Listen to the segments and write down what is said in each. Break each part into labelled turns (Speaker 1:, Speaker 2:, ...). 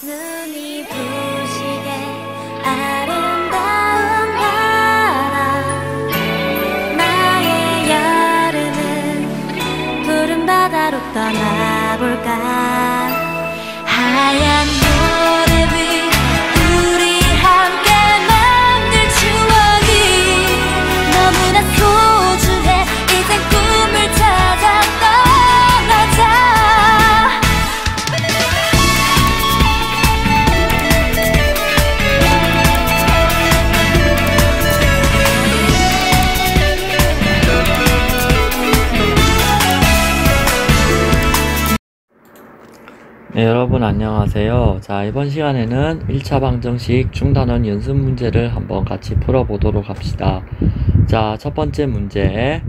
Speaker 1: 눈이 부시게 아름다운 바람, 나의 여름은 푸른 바다로 떠나볼까. 하얀 모래 위 우리 함께 만들 추억이 너무나 소중해. 이젠 꿈을 찾아 떠나자.
Speaker 2: 네, 여러분 안녕하세요. 자, 이번 시간에는 1차 방정식 중단원 연습 문제를 한번 같이 풀어보도록 합시다. 자, 첫 번째 문제.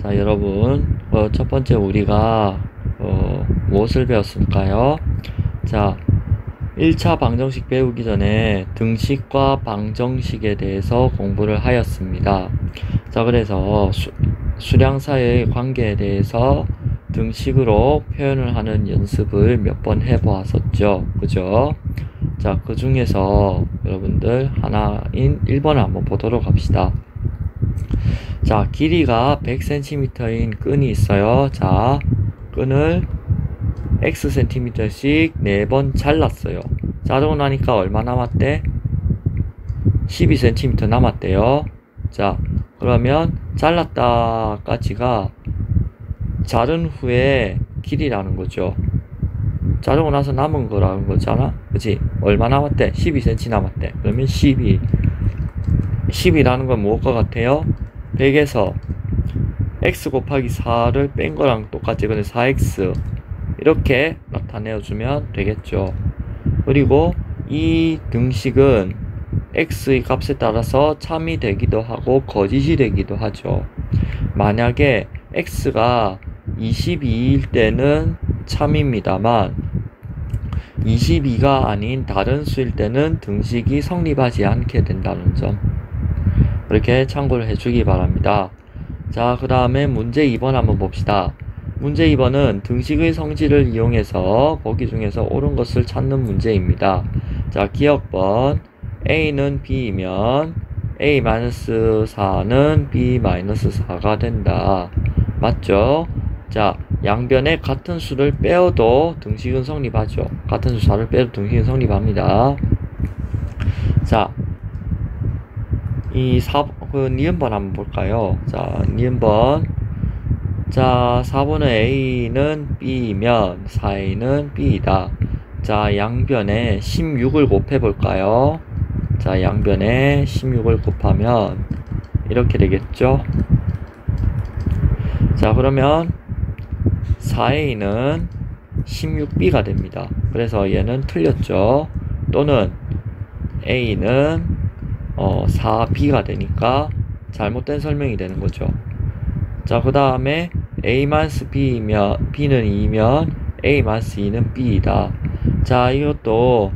Speaker 2: 자, 여러분, 첫 번째 우리가 무엇을 배웠을까요? 자, 1차 방정식 배우기 전에 등식과 방정식에 대해서 공부를 하였습니다. 자, 그래서 수량 사이의 관계에 대해서 등식으로 표현을 하는 연습을 몇 번 해보았었죠. 그죠? 자, 그 중에서 여러분들 하나인 1번을 한번 보도록 합시다. 자, 길이가 100cm인 끈이 있어요. 자, 끈을 Xcm씩 4번 잘랐어요. 자르고 나니까 얼마 남았대? 12cm 남았대요. 자, 그러면 잘랐다까지가 자른 후에 길이라는 거죠. 자르고 나서 남은 거라는 거잖아. 그치? 얼마 남았대? 12cm 남았대. 그러면 12라는 건 무엇과 같아요? 100에서 x 곱하기 4를 뺀 거랑 똑같지. 그래서 4x 이렇게 나타내주면 되겠죠. 그리고 이 등식은 x의 값에 따라서 참이 되기도 하고 거짓이 되기도 하죠. 만약에 x가 22일 때는 참입니다만 22가 아닌 다른 수일 때는 등식이 성립하지 않게 된다는 점, 그렇게 참고를 해주기 바랍니다. 자, 그 다음에 문제 2번 한번 봅시다. 문제 2번은 등식의 성질을 이용해서 보기 중에서 옳은 것을 찾는 문제입니다. 자, 기억번 a는 b이면 a-4는 b-4가 된다. 맞죠? 자, 양변에 같은 수를 빼어도 등식은 성립하죠. 같은 수 4를 빼도 등식은 성립합니다. 자, 니은번 한번 볼까요? 자, 니은번. 자, 4번은 a는 b이면 4a는 b이다. 자, 양변에 16을 곱해볼까요? 자, 양변에 16을 곱하면 이렇게 되겠죠? 자, 그러면 4a는 16b가 됩니다. 그래서 얘는 틀렸죠. 또는 a는 4b가 되니까 잘못된 설명이 되는 거죠. 자, 그 다음에 a-b이면 b는 2면 a-2는 b이다. 자, 이것도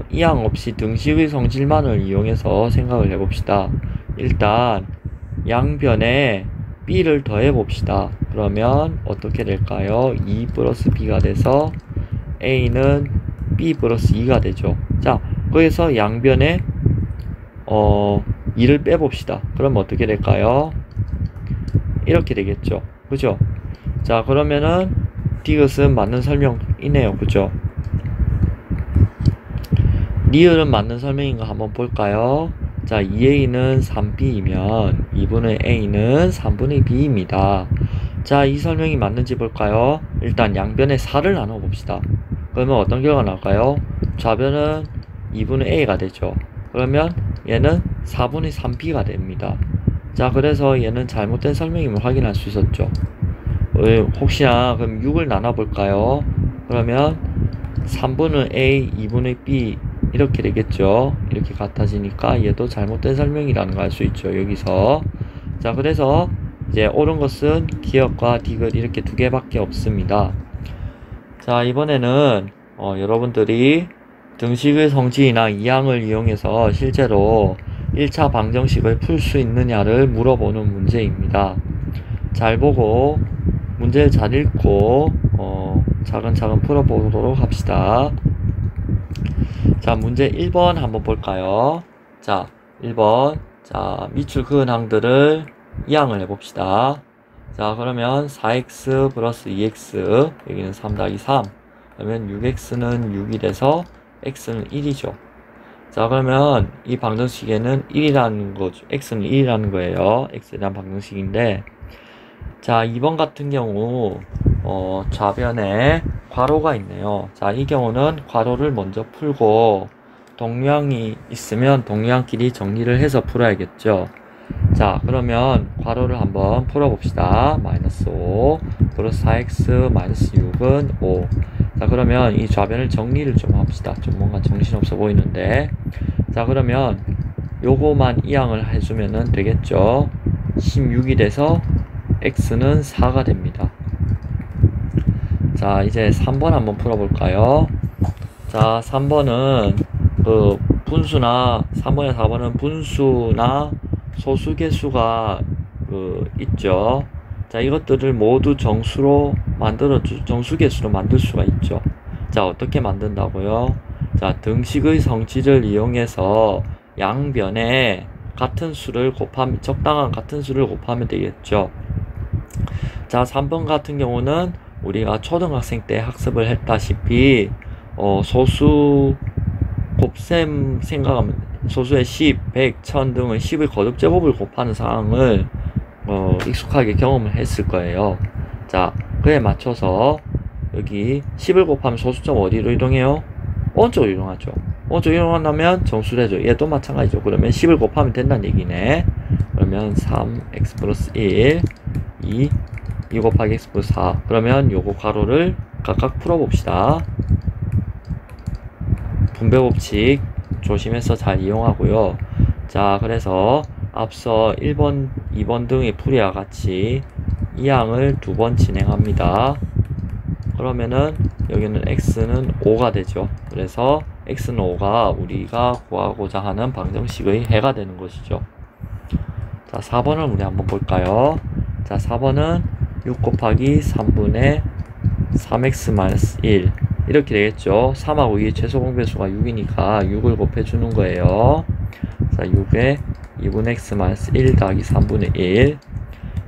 Speaker 2: 이항 없이 등식의 성질만을 이용해서 생각을 해봅시다. 일단 양변에 b를 더해 봅시다. 그러면 어떻게 될까요? 2 플러스 b가 돼서 a는 b 플러스 2가 되죠. 자, 거기서 양변에 2를 빼봅시다. 그럼 어떻게 될까요? 이렇게 되겠죠. 그죠? 자, 그러면은 디귿은 맞는 설명이네요. 그죠? 리을은 맞는 설명인가 한번 볼까요? 자, 2a는 3b이면 2분의 a는 3분의 b입니다. 자, 이 설명이 맞는지 볼까요? 일단 양변에 4를 나눠 봅시다. 그러면 어떤 결과가 나올까요? 좌변은 2분의 a가 되죠. 그러면 얘는 4분의 3b가 됩니다. 자, 그래서 얘는 잘못된 설명임을 확인할 수 있었죠. 혹시나 그럼 6을 나눠 볼까요? 그러면 3분의 a, 2분의 b 이렇게 되겠죠. 이렇게 같아지니까 얘도 잘못된 설명이라는 걸 알 수 있죠. 여기서. 자, 그래서 이제 옳은 것은 기억과 디귿 이렇게 두 개밖에 없습니다. 자, 이번에는 여러분들이 등식의 성질이나 이항을 이용해서 실제로 1차 방정식을 풀 수 있느냐를 물어보는 문제입니다. 잘 보고 문제를 잘 읽고 차근차근 풀어보도록 합시다. 자, 문제 1번 한번 볼까요? 자, 1번. 자, 밑줄 그은 항들을 이항을 해봅시다. 자, 그러면 4x 플러스 2x, 여기는 3 더하기 3. 그러면 6x는 6이 돼서 x는 1이죠. 자, 그러면 이 방정식에는 1이라는 거죠. x는 1이라는 거예요. x에 대한 방정식인데, 자, 2번 같은 경우 좌변에 괄호가 있네요. 자, 이 경우는 괄호를 먼저 풀고 동량이 있으면 동량끼리 정리를 해서 풀어야겠죠. 자, 그러면 괄호를 한번 풀어봅시다. 마이너스 5 플러스 4x 마이너스 6은 5. 자, 그러면 이 좌변을 정리를 좀 합시다. 좀 뭔가 정신없어 보이는데, 자, 그러면 요거만 이항을 해주면은 되겠죠. 16이 돼서 x는 4가 됩니다. 자, 이제 3번 한번 풀어볼까요? 자, 3번은 그 분수나 3번에 4번은 분수나 소수개수가 있죠. 자, 이것들을 모두 정수개수로 만들 수가 있죠. 자, 어떻게 만든다고요? 자, 등식의 성질을 이용해서 양변에 같은 수를 곱하면, 적당한 같은 수를 곱하면 되겠죠. 자, 3번 같은 경우는 우리가 초등학생 때 학습을 했다시피 소수 곱셈 생각하면 소수의 10, 100, 1000 등의 10의 거듭 제곱을 곱하는 상황을 익숙하게 경험을 했을 거예요. 자, 그에 맞춰서 여기 10을 곱하면 소수점 어디로 이동해요? 오른쪽으로 이동하죠. 오른쪽으로 이동한다면 정수를 해줘. 얘도 마찬가지죠. 그러면 10을 곱하면 된다는 얘기네. 그러면 3x 플러스 1, 2 곱하기 x 플러스 4. 그러면 요거 괄호를 각각 풀어봅시다. 분배 법칙 조심해서 잘 이용하고요. 자, 그래서 앞서 1번, 2번 등의 풀이와 같이 이항을 2번 진행합니다. 그러면은 여기는 x는 5가 되죠. 그래서 x는 5가 우리가 구하고자 하는 방정식의 해가 되는 것이죠. 자, 4번을 우리 한번 볼까요? 자, 4번은 6 곱하기 3분의 3x-1 이렇게 되겠죠. 3하고 2의 최소 공배수가 6이니까 6을 곱해주는 거예요. 자, 6에 2분의 x-1 더하기 3분의 1.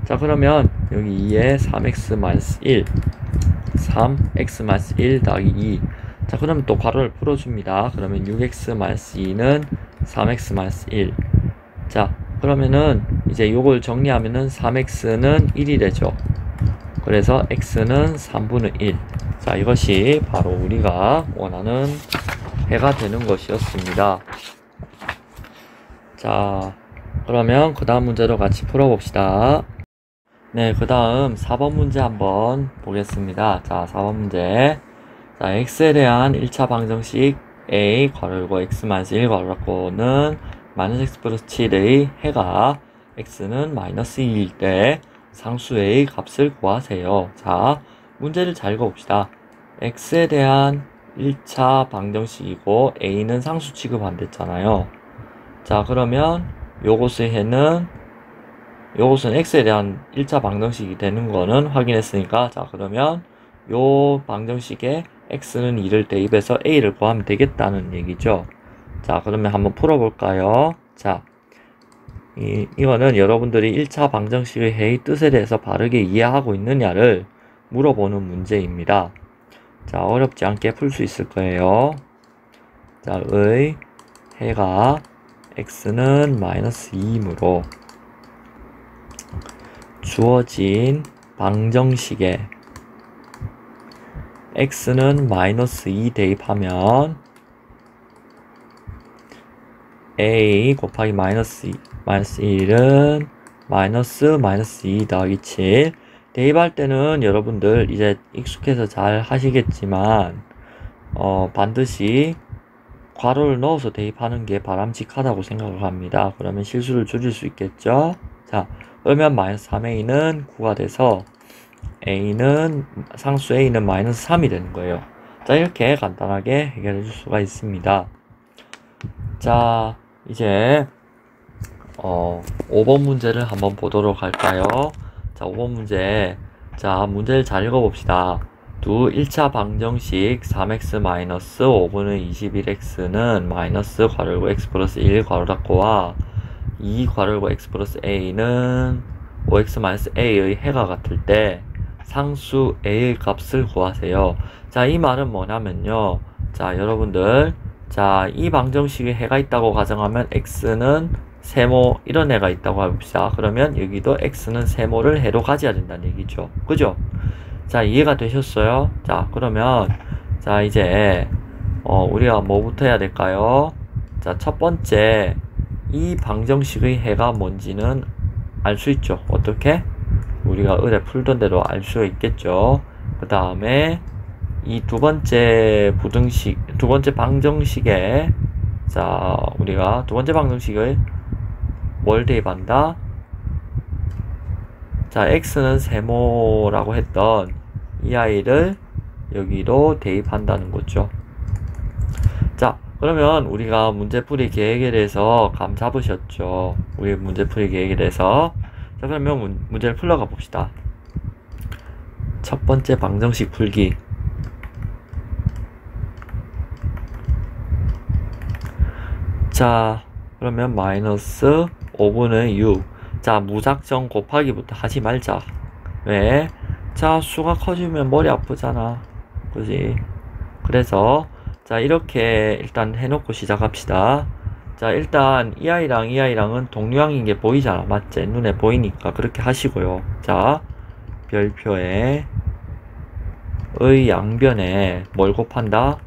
Speaker 2: 자, 그러면 여기 2에 3x-1 3x-1 더하기 2. 자, 그러면 또 괄호를 풀어줍니다. 그러면 6x-2는 3x-1. 자, 그러면은 이제 요걸 정리하면은 3x는 1이 되죠. 그래서 x는 3분의 1. 자, 이것이 바로 우리가 원하는 해가 되는 것이었습니다. 자, 그러면 그 다음 문제도 같이 풀어봅시다. 네, 그 다음 4번 문제 한번 보겠습니다. 자, 4번 문제. 자, x에 대한 1차 방정식 a 괄호 x-1 괄호 닫고는 마이너스 x 플러스 7의 해가 x는 마이너스 2일 때 상수 a의 값을 구하세요. 자, 문제를 잘 읽어봅시다. x에 대한 1차 방정식이고 a는 상수 취급한댔잖아요. 자, 그러면 요것의 해는 요것은 x에 대한 1차 방정식이 되는 거는 확인했으니까, 자, 그러면 요 방정식에 x는 2를 대입해서 a를 구하면 되겠다는 얘기죠. 자, 그러면 한번 풀어볼까요? 자, 이거는 여러분들이 1차 방정식의 해의 뜻에 대해서 바르게 이해하고 있느냐를 물어보는 문제입니다. 자, 어렵지 않게 풀 수 있을 거예요. 자, 의 해가 x는 마이너스 2이므로 주어진 방정식에 x는 마이너스 2 대입하면 a 곱하기 마이너스 1은 마이너스 2 더하기 7. 대입할 때는 여러분들 이제 익숙해서 잘 하시겠지만 반드시 괄호를 넣어서 대입하는 게 바람직하다고 생각을 합니다. 그러면 실수를 줄일 수 있겠죠. 자, 그러면 마이너스 3a는 9가 돼서 상수 a는 마이너스 3이 되는 거예요. 자, 이렇게 간단하게 해결해 줄 수가 있습니다. 자, 이제 5번 문제를 한번 보도록 할까요? 자, 5번 문제. 자, 문제를 잘 읽어봅시다. 두 1차 방정식 3x 마이너스 5분의 21x는 마이너스 괄호 열고 x 플러스 1 괄호 닫고와 2 괄호 열고 x 플러스 a는 5x 마이너스 a의 해가 같을 때 상수 a의 값을 구하세요. 자, 이 말은 뭐냐면요. 자, 여러분들, 자, 이 방정식에 해가 있다고 가정하면 x는 세모 이런 애가 있다고 해봅시다. 그러면 여기도 x는 세모를 해로 가져야 된다는 얘기죠. 그죠? 자, 이해가 되셨어요? 자, 그러면 자, 이제 우리가 뭐부터 해야 될까요? 자, 첫 번째, 이 방정식의 해가 뭔지는 알 수 있죠. 어떻게? 우리가 의대 풀던 대로 알 수 있겠죠. 그 다음에 이 두 번째 방정식에, 자, 우리가 두 번째 방정식을 뭘 대입한다? 자, x는 세모라고 했던 이 아이를 여기로 대입한다는 거죠. 자, 그러면 우리가 문제풀이 계획에 대해서 감 잡으셨죠? 우리 문제풀이 계획에 대해서. 자, 그러면 문제를 풀러가 봅시다. 첫 번째 방정식 풀기. 자, 그러면 마이너스 5분의 6. 자, 무작정 곱하기부터 하지 말자. 왜? 자, 수가 커지면 머리 아프잖아. 그지? 그래서 자, 이렇게 일단 해놓고 시작합시다. 자, 일단 이 아이랑은 동류항인 게 보이잖아. 맞지? 눈에 보이니까 그렇게 하시고요. 자, 별표에 의 양변에 뭘 곱한다?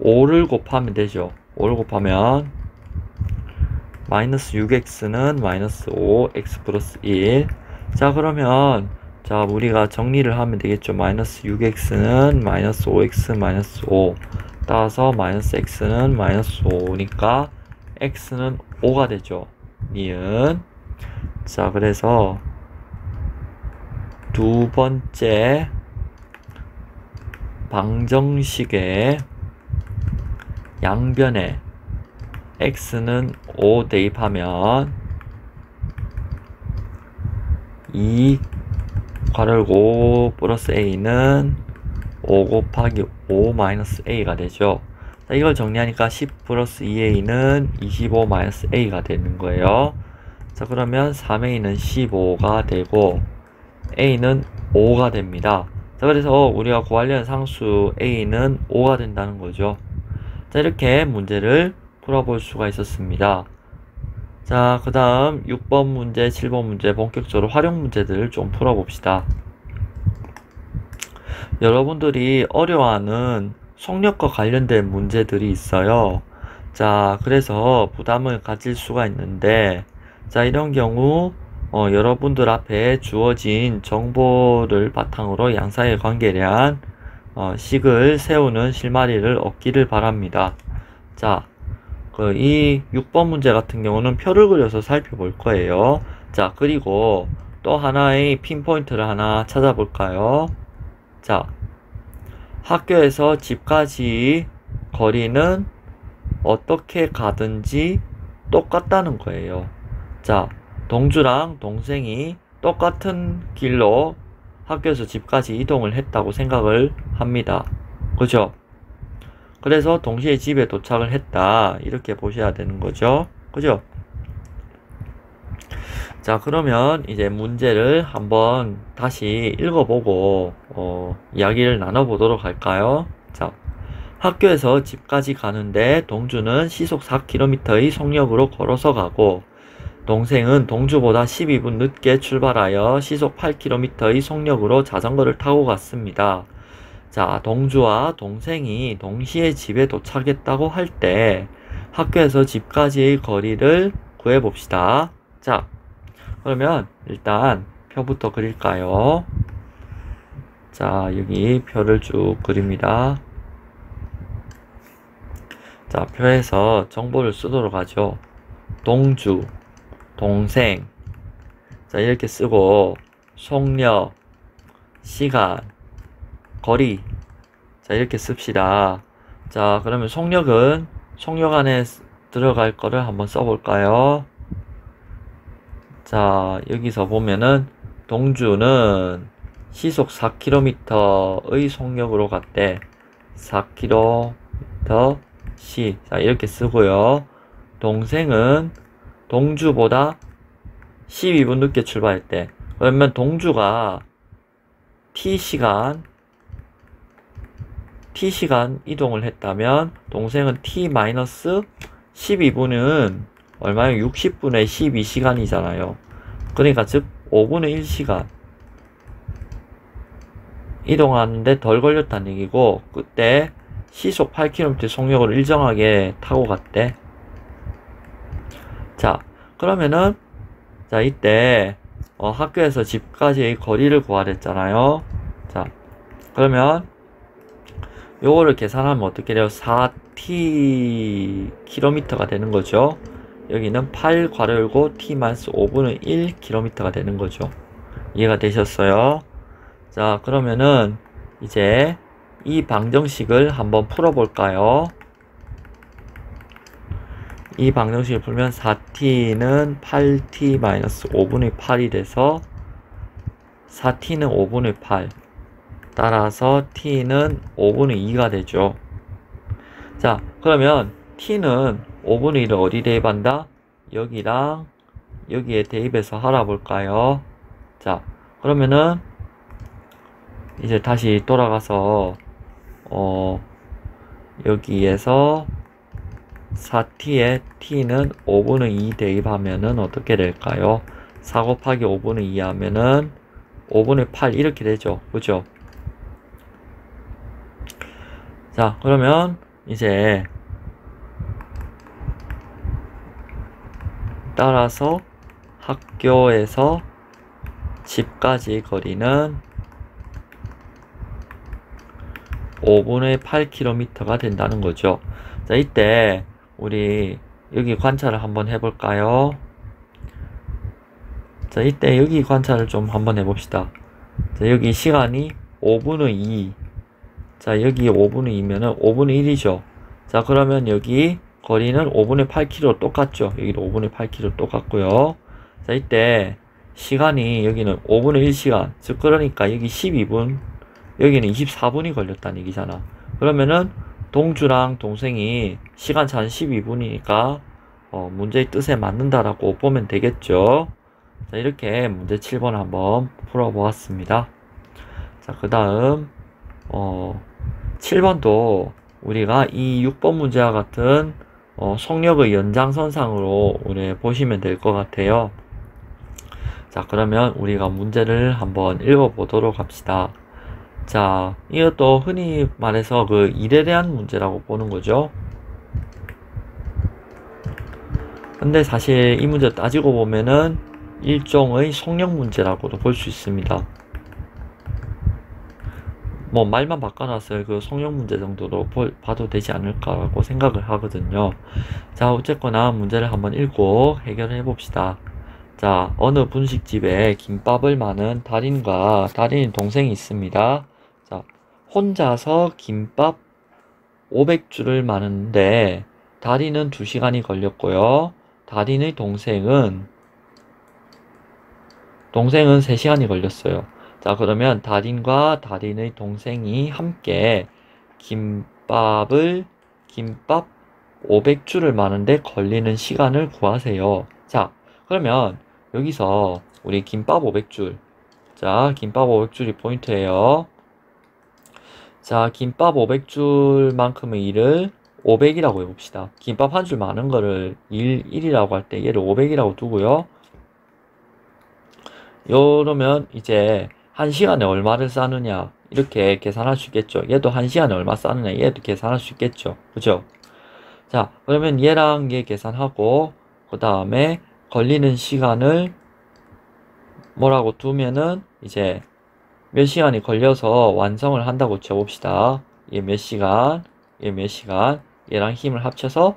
Speaker 2: 5를 곱하면 되죠. 5를 곱하면 마이너스 6x는 마이너스 5, x 플러스 1. 자, 그러면 자, 우리가 정리를 하면 되겠죠. 마이너스 6x는 마이너스 5x 마이너스 5. 따라서 마이너스 x는 마이너스 5니까 x는 5가 되죠. 니은. 자, 그래서 두 번째 방정식의 양변에 x는 5 대입하면 2 괄호 열고 플러스 a는 5 곱하기 5 마이너스 a가 되죠. 자, 이걸 정리하니까 10 플러스 2a는 25 마이너스 a가 되는 거예요. 자, 그러면 3a는 15가 되고 a는 5가 됩니다. 자, 그래서 우리가 구하려는 상수 a는 5가 된다는 거죠. 자, 이렇게 문제를 풀어볼 수가 있었습니다. 자, 그 다음 6번 문제, 7번 문제 본격적으로 활용 문제들을 좀 풀어봅시다. 여러분들이 어려워하는 속력과 관련된 문제들이 있어요. 자, 그래서 부담을 가질 수가 있는데, 자, 이런 경우 여러분들 앞에 주어진 정보를 바탕으로 양사의 관계에 대한 식을 세우는 실마리를 얻기를 바랍니다. 자, 이 6번 문제 같은 경우는 표를 그려서 살펴볼 거예요. 자, 그리고 또 하나의 핀포인트를 하나 찾아볼까요? 자, 학교에서 집까지 거리는 어떻게 가든지 똑같다는 거예요. 자, 동주랑 동생이 똑같은 길로 학교에서 집까지 이동을 했다고 생각을 합니다. 그죠? 그래서 동시에 집에 도착을 했다. 이렇게 보셔야 되는 거죠. 그죠? 자, 그러면 이제 문제를 한번 다시 읽어보고 이야기를 나눠보도록 할까요? 자, 학교에서 집까지 가는데 동주는 시속 4km의 속력으로 걸어서 가고 동생은 동주보다 12분 늦게 출발하여 시속 8km의 속력으로 자전거를 타고 갔습니다. 자, 동주와 동생이 동시에 집에 도착했다고 할 때 학교에서 집까지의 거리를 구해봅시다. 자, 그러면 일단 표부터 그릴까요? 자, 여기 표를 쭉 그립니다. 자, 표에서 정보를 쓰도록 하죠. 동주, 동생. 자, 이렇게 쓰고 속력, 시간, 거리. 자, 이렇게 씁시다. 자, 그러면 속력 안에 들어갈 거를 한번 써볼까요? 자, 여기서 보면은 동주는 시속 4km의 속력으로 갔대. 4km 시. 자, 이렇게 쓰고요. 동생은 동주보다 12분 늦게 출발했대. 그러면 동주가 T시간 이동을 했다면 동생은 T-12분은 얼마예요? 60분의 12시간이잖아요. 그러니까 즉 5분의 1시간 이동하는데 덜 걸렸다는 얘기고, 그때 시속 8km 속력을 일정하게 타고 갔대. 자, 그러면은 자, 이때 학교에서 집까지의 거리를 구하랬잖아요. 자, 그러면 요거를 계산하면 어떻게 돼요? 4t km가 되는 거죠. 여기는 8 괄호 열고 t-5분의 1 km가 되는 거죠. 이해가 되셨어요? 자, 그러면은 이제 이 방정식을 한번 풀어볼까요? 이 방정식을 풀면 4t는 8t-5분의 8이 돼서 4t는 5분의 8, 따라서 t는 5분의 2가 되죠. 자, 그러면 t는 5분의 1을 어디 대입한다? 여기랑 여기에 대입해서 알아볼까요? 자, 그러면은 이제 다시 돌아가서 여기에서 4t에 t는 5분의 2 대입하면은 어떻게 될까요? 4 곱하기 5분의 2 하면은 5분의 8 이렇게 되죠. 그죠? 자, 그러면 이제 따라서 학교에서 집까지 거리는 5분의 8km가 된다는 거죠. 자, 이때 우리 여기 관찰을 한번 해볼까요? 자, 이때 여기 관찰을 좀 한번 해봅시다. 자, 여기 시간이 5분의 2. 자, 여기 5분의 2면은 5분의 1이죠. 자, 그러면 여기 거리는 5분의 8km 똑같죠. 여기도 5분의 8km 똑같고요. 자, 이때 시간이 여기는 5분의 1시간. 즉, 그러니까 여기 12분, 여기는 24분이 걸렸다는 얘기잖아. 그러면은 동주랑 동생이 시간차는 12분이니까 문제의 뜻에 맞는다라고 보면 되겠죠. 자, 이렇게 문제 7번 한번 풀어보았습니다. 자, 그 다음 7번도 우리가 이 6번 문제와 같은 속력의 연장선상으로 우리 보시면 될 것 같아요. 자, 그러면 우리가 문제를 한번 읽어보도록 합시다. 자, 이것도 흔히 말해서 그 일에 대한 문제라고 보는 거죠. 근데 사실 이 문제 따지고 보면은 일종의 속력 문제라고도 볼 수 있습니다. 뭐 말만 바꿔놨어요. 그 속력 문제 정도로 봐도 되지 않을까라고 생각을 하거든요. 자, 어쨌거나 문제를 한번 읽고 해결해 봅시다. 자, 어느 분식집에 김밥을 마는 달인과 달인의 동생이 있습니다. 자, 혼자서 김밥 500줄을 마는데 달인은 2시간이 걸렸고요. 달인의 동생은 3시간이 걸렸어요. 자, 그러면 달인과 달인의 동생이 함께 김밥 500줄을 마는데 걸리는 시간을 구하세요. 자, 그러면 여기서 우리 김밥 500줄. 자, 김밥 500줄이 포인트예요. 자, 김밥 500줄만큼의 일을 500이라고 해봅시다. 김밥 한 줄 많은 거를 1이라고 할 때 얘를 500이라고 두고요. 이러면 이제 1시간에 얼마를 싸느냐 이렇게 계산할 수 있겠죠. 얘도 1시간에 얼마 싸느냐 얘도 계산할 수 있겠죠. 그죠? 자, 그러면 얘랑 얘 계산하고 그 다음에 걸리는 시간을 뭐라고 두면은 이제 몇 시간이 걸려서 완성을 한다고 쳐봅시다. 얘 몇 시간, 얘 몇 시간, 얘랑 힘을 합쳐서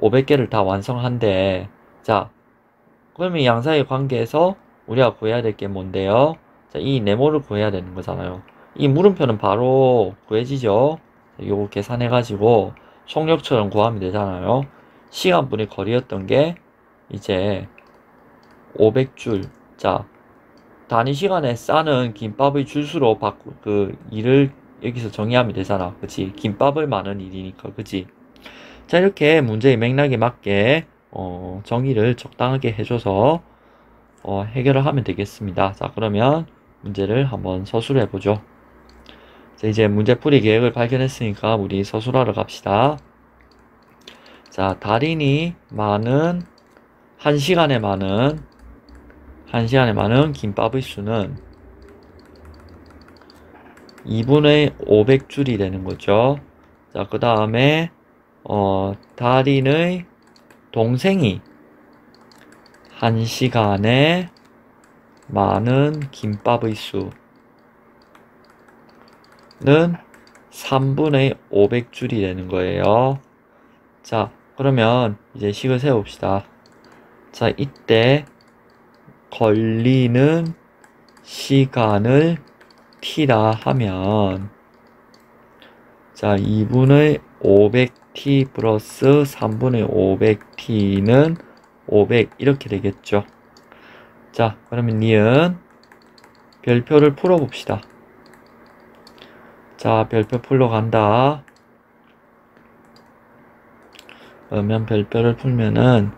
Speaker 2: 500개를 다 완성한대. 자, 그러면 양사의 관계에서 우리가 구해야 될 게 뭔데요? 자, 이 네모를 구해야 되는 거잖아요. 이 물음표는 바로 구해지죠. 요거 계산해가지고 속력처럼 구하면 되잖아요. 시간분의 거리였던 게 이제 500줄. 자, 단위 시간에 싸는 김밥의 줄수로 일을 여기서 정의하면 되잖아. 그치? 김밥을 많은 일이니까. 그치? 자, 이렇게 문제의 맥락에 맞게 정의를 적당하게 해줘서 해결을 하면 되겠습니다. 자, 그러면 문제를 한번 서술해 보죠. 자, 이제 문제풀이 계획을 발견했으니까 우리 서술하러 갑시다. 자, 달인이 많은 1시간에 많은 김밥의 수는 2분의 500줄이 되는 거죠. 자, 그 다음에 달인의 동생이 1시간에 많은 김밥의 수는 3분의 500줄이 되는 거예요. 자, 그러면 이제 식을 세웁시다. 자, 이때 걸리는 시간을 t라 하면, 자, 2분의 500t 플러스 3분의 500t는 500 이렇게 되겠죠. 자, 그러면 니은 별표를 풀어봅시다. 자, 별표 풀러 간다. 그러면 별표를 풀면은,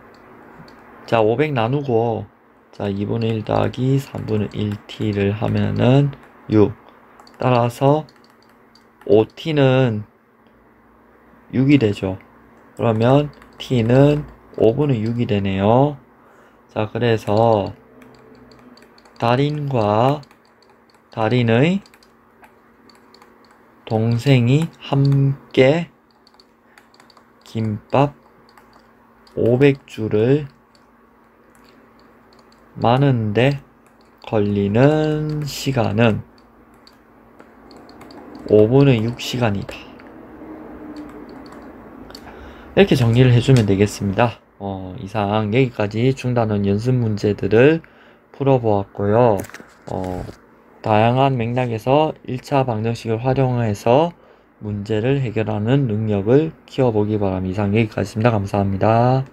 Speaker 2: 자, 500 나누고, 자, 2분의 1 더하기 3분의 1t를 하면은 6. 따라서 5t는 6이 되죠. 그러면 t는 5분의 6이 되네요. 자, 그래서 달인과 달인의 동생이 함께 김밥 500줄을 많은데 걸리는 시간은 5분의 6시간이다. 이렇게 정리를 해주면 되겠습니다. 이상 여기까지 중단원 연습 문제들을 풀어보았고요. 다양한 맥락에서 1차 방정식을 활용해서 문제를 해결하는 능력을 키워보기 바랍니다. 이상 여기까지입니다. 감사합니다.